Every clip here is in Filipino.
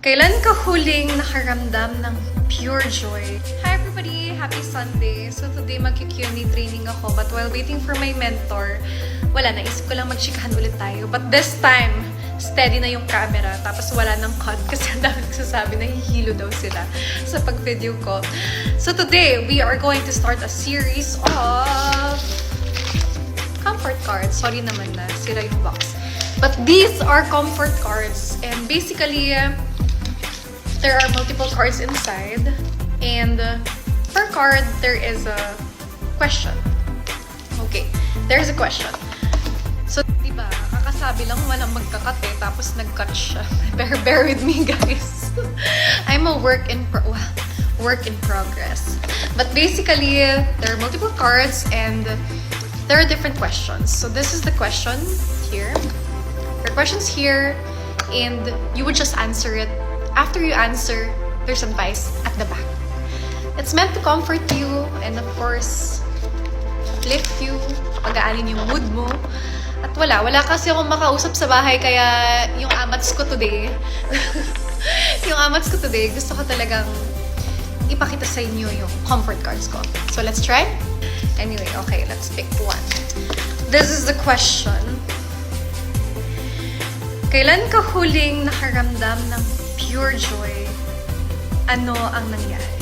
Kailan ka huling nakaramdam ng pure joy? Hi everybody! Happy Sunday! So today mag-Q&A training ako, but while waiting for my mentor, wala, naisip ko lang magchikahan ulit tayo. But this time, steady na yung camera, tapos wala nang cut kasi ang dami nagsasabi na hihilo daw sila sa pag-video ko. So today, we are going to start a series of comfort cards. Sorry naman na, sira yung box. But these are comfort cards, and basically, there are multiple cards inside, and per card, there is a question. Okay, there's a question. So, diba, kakasabi lang walang magkakat eh, tapos nag-cut siya. Bear with me, guys. I'm a work in progress. But basically, there are multiple cards, and there are different questions. So, this is the question here. There are questions here, and you would just answer it. After you answer, there's advice at the back. It's meant to comfort you and of course, lift you, pag-aanin yung mood mo. At wala kasi akong makausap sa bahay, kaya yung amats ko today, gusto ko talagang ipakita sa inyo yung comfort cards ko. So let's try? Anyway, okay, let's pick one. This is the question. Kailan ka huling nakaramdam ng pure joy? Ano ang nangyari?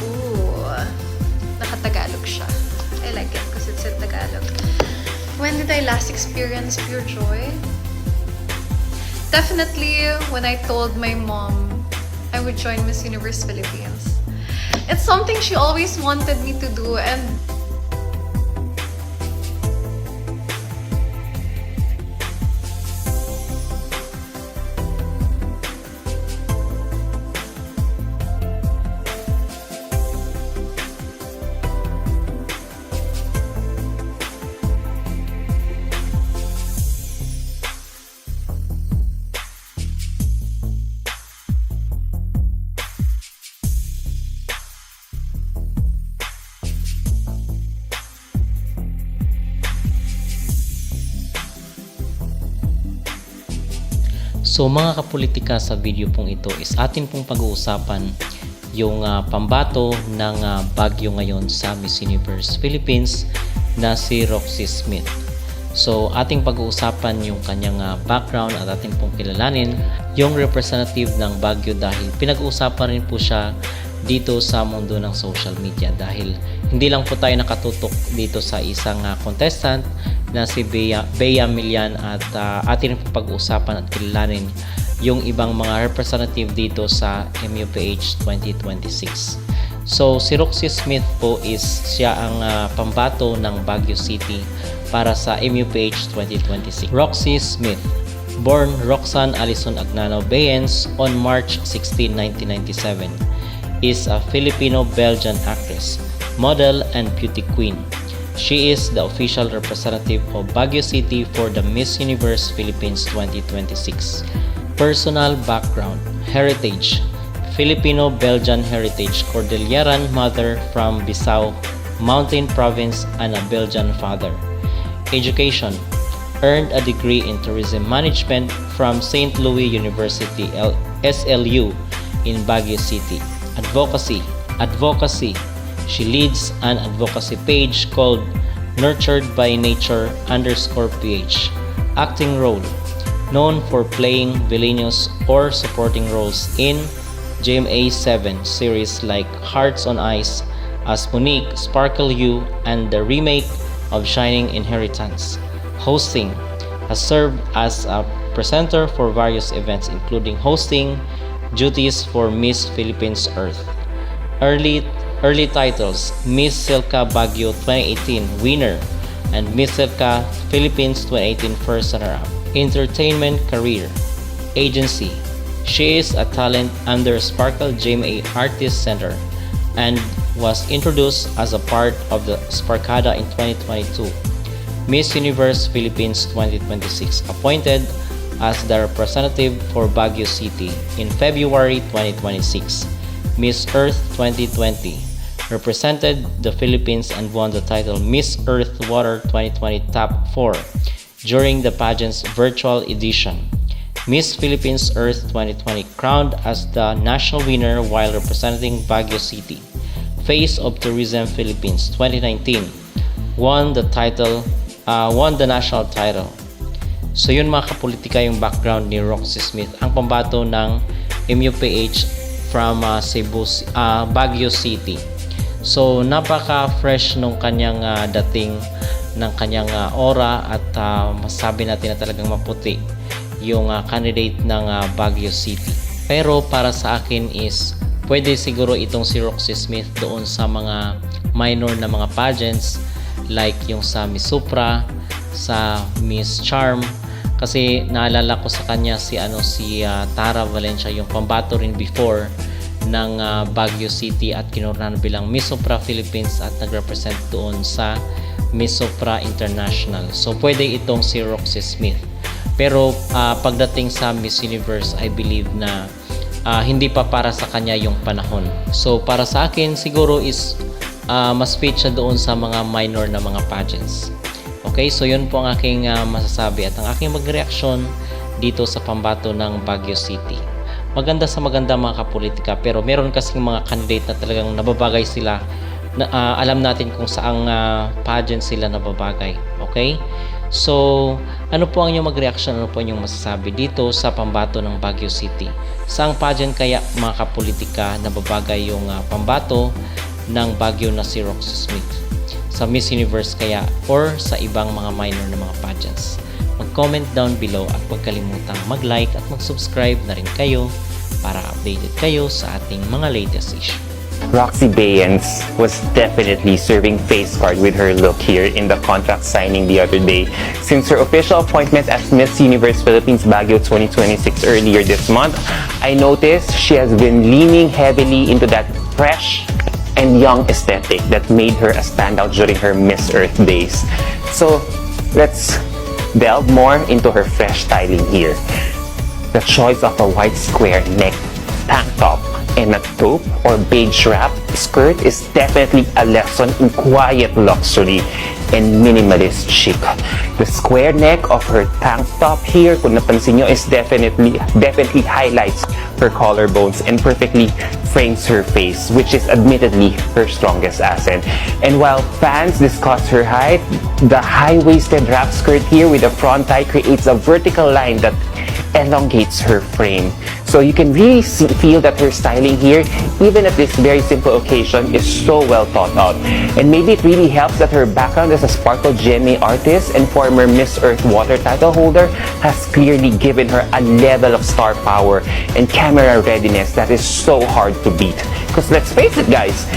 Ooh, nakatagalog siya. I like it because it's in Tagalog. When did I last experience pure joy? Definitely when I told my mom I would join Miss Universe Philippines. It's something she always wanted me to do, and So mga kapolitika, sa video pong ito is atin pong pag-uusapan yung pambato ng bagyo ngayon sa Miss Universe Philippines na si Roxy Smith. So ating pag-uusapan yung kanyang background at ating pong kilalanin yung representative ng bagyo dahil pinag-uusapan rin po siya dito sa mundo ng social media dahil hindi lang po tayo nakatutok dito sa isang contestant na si Bea Milian at atin po pag-uusapan at kilalanin yung ibang mga representative dito sa MUPH 2026. So si Roxy Smith po is siya ang pambato ng Baguio City para sa MUPH 2026. Roxy Smith, born Roxanne Alison Agnano Bayens on March 16, 1997, is a Filipino-Belgian actress, model, and beauty queen. She is the official representative of Baguio City for the Miss Universe Philippines 2026. Personal background: heritage, Filipino-Belgian heritage, Cordilleran mother from Bissau Mountain Province and a Belgian father. Education: earned a degree in tourism management from St. Louis University SLU in Baguio City. Advocacy: she leads an advocacy page called Nurtured by Nature _PH. Acting role: known for playing villainous or supporting roles in GMA7 series like Hearts on Ice as Monique, Sparkle You, and the remake of Shining Inheritance. Hosting: has served as a presenter for various events including hosting duties for Miss Philippines Earth. Early titles: Miss Silka Baguio 2018 winner and Miss Silka Philippines 2018 first runner-up. Entertainment career: agency: she is a talent under Sparkle GMA Artist Center and was introduced as a part of the Sparkada in 2022. Miss Universe Philippines 2026, appointed as the representative for Baguio City in February 2026. Miss Earth 2020, represented the Philippines and won the title Miss Earth Water 2020 Top 4 during the pageant's virtual edition. Miss Philippines Earth 2020, crowned as the national winner while representing Baguio City. Face of Tourism Philippines 2019, won the national title. So yun mga kapolitika yung background ni Roxy Smith, ang pambato ng MUPH from Baguio City. So napaka-fresh nung kanyang dating ng kanyang aura at masabi natin na talagang maputi yung candidate ng Baguio City. Pero para sa akin is pwede siguro itong si Roxy Smith doon sa mga minor na mga pageants like yung sa Miss Supra, sa Miss Charm, kasi naalala ko sa kanya si Tara Valencia, yung pambato rin before ng Baguio City at kinoronahan bilang Miss Supra Philippines at nagrepresent doon sa Miss Supra International. So pwede itong si Roxy Smith. Pero pagdating sa Miss Universe, I believe na hindi pa para sa kanya yung panahon. So para sa akin siguro is mas fit siya doon sa mga minor na mga pageants. Okay, so yun po ang aking masasabi at ang aking magreaksyon dito sa pambato ng Baguio City. Maganda sa maganda mga kapolitika, pero meron kasing mga candidate na talagang nababagay sila na, alam natin kung saang pageant sila nababagay. Okay, so ano po ang inyong magreaksyon, ano po ang inyong masasabi dito sa pambato ng Baguio City? Saang pageant kaya mga kapolitika nababagay yung pambato ng Baguio na si Roxy Smith? Sa Miss Universe kaya or sa ibang mga minor na mga pageants? Mag-comment down below at huwag kalimutang mag-like at mag-subscribe na rin kayo para updated kayo sa ating mga latest issue. Roxy Bayans was definitely serving face card with her look here in the contract signing the other day. Since her official appointment as Miss Universe Philippines Baguio 2026 earlier this month, I noticed she has been leaning heavily into that fresh and young aesthetic that made her a standout during her Miss Earth days. So let's delve more into her fresh styling here. The choice of a white square neck tank top and a taupe or beige wrap skirt is definitely a lesson in quiet luxury and minimalist chic. The square neck of her tank top here, kung napansin nyo, is definitely highlights her collarbones and perfectly frames her face, which is admittedly her strongest asset. And while fans discuss her height, the high-waisted wrap skirt here with a front tie creates a vertical line that elongates her frame. So you can really feel that her styling here, even at this very simple occasion, is so well thought out. And maybe it really helps that her background as a sparkle GMA artist and former Miss Earth Water title holder has clearly given her a level of star power and camera readiness that is so hard to beat. Because let's face it guys,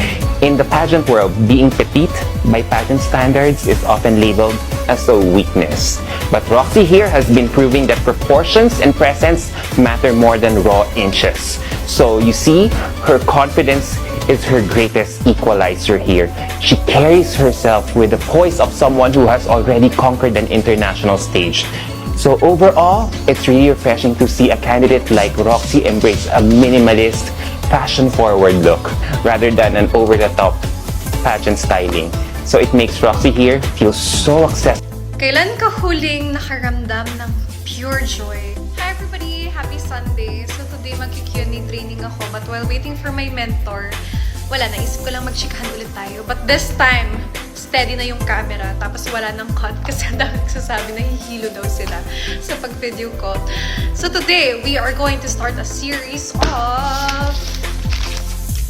in the pageant world, being petite by pageant standards is often labeled as a weakness. But Roxy here has been proving that proportions and presence matter more than raw inches. So you see, her confidence is her greatest equalizer here. She carries herself with the poise of someone who has already conquered an international stage. So overall, it's really refreshing to see a candidate like Roxy embrace a minimalist, fashion-forward look rather than an over-the-top pageant styling. So it makes Roxy here feel so accessible. Kailan ka huling nakaramdam ng pure joy? Hi everybody! Happy Sunday! So today mag-Q&A training ako, but while waiting for my mentor, wala, naisip ko lang mag-chikahan ulit tayo. But this time, steady na yung camera, tapos wala nang cut kasi ang dami nagsasabi na hihilo daw sila sa pag-video call. So today, we are going to start a series of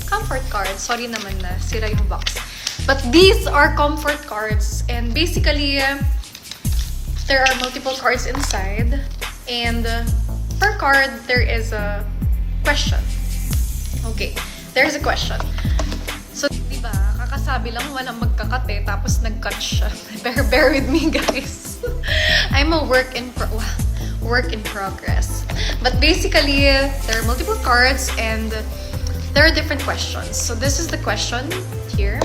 comfort cards. Sorry naman na, sira yung box. But these are comfort cards, and basically, there are multiple cards inside, and per card, there is a question. Okay, there's a question. So, diba, kakasabi lang walang magkakate, tapos nag-cut siya. Bear with me, guys. I'm a work in progress. But basically, there are multiple cards, and there are different questions. So this is the question here.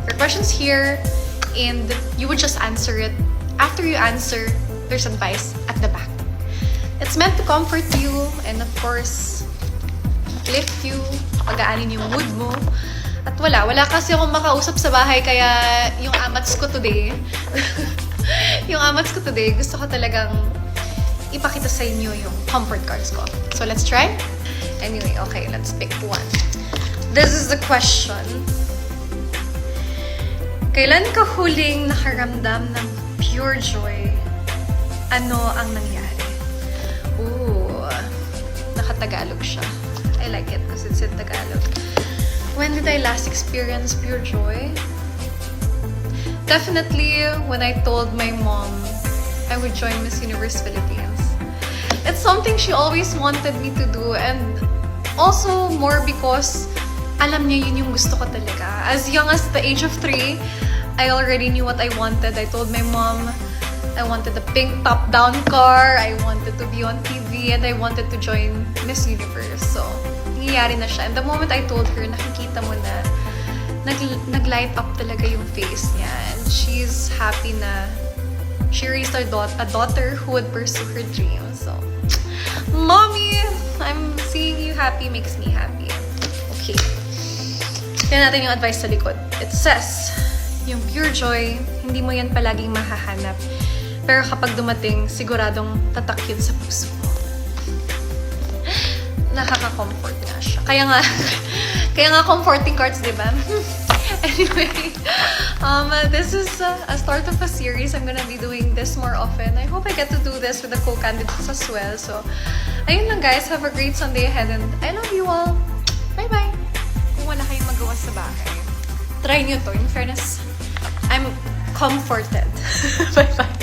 There are questions here, and you would just answer it. After you answer, there's advice at the back. It's meant to comfort you and of course, lift you, pagaanin yung mood mo. At wala kasi akong makausap sa bahay, kaya yung amats ko today, gusto ko talagang ipakita sa inyo yung comfort cards ko. So, let's try? Anyway, okay, let's pick one. This is the question. Kailan ka huling nakaramdam ng pure joy? Ano ang nangyari? Ooh, nakatagalog siya. I like it because it's in Tagalog. When did I last experience pure joy? Definitely when I told my mom I would join Miss Universe Philippines. It's something she always wanted me to do, and also more because alam niya yun yung gusto ko talaga. As young as the age of 3, I already knew what I wanted. I told my mom I wanted a pink top-down car, I wanted to be on TV, and I wanted to join Miss Universe. So, nangyayari na siya. And the moment I told her, nakikita mo na nag-light up talaga yung face niya. And she's happy na she raised a daughter who would pursue her dreams. So, Mommy, I'm seeing you happy makes me happy. Okay. Tignan natin yung advice sa likod. It says, yung pure joy, hindi mo yan palaging mahahanap. Pero kapag dumating, siguradong tatak yun sa puso mo. Nakaka-comfort nga siya. Kaya nga comforting cards, di ba? Anyway, this is a start of a series. I'm gonna be doing this more often. I hope I get to do this with the co-candidates as well. So, ayun lang guys. Have a great Sunday ahead and I love you all. Bye-bye! Kung wala kayong magawa sa bahay, try nyo to. In fairness, I'm comforted. Bye-bye!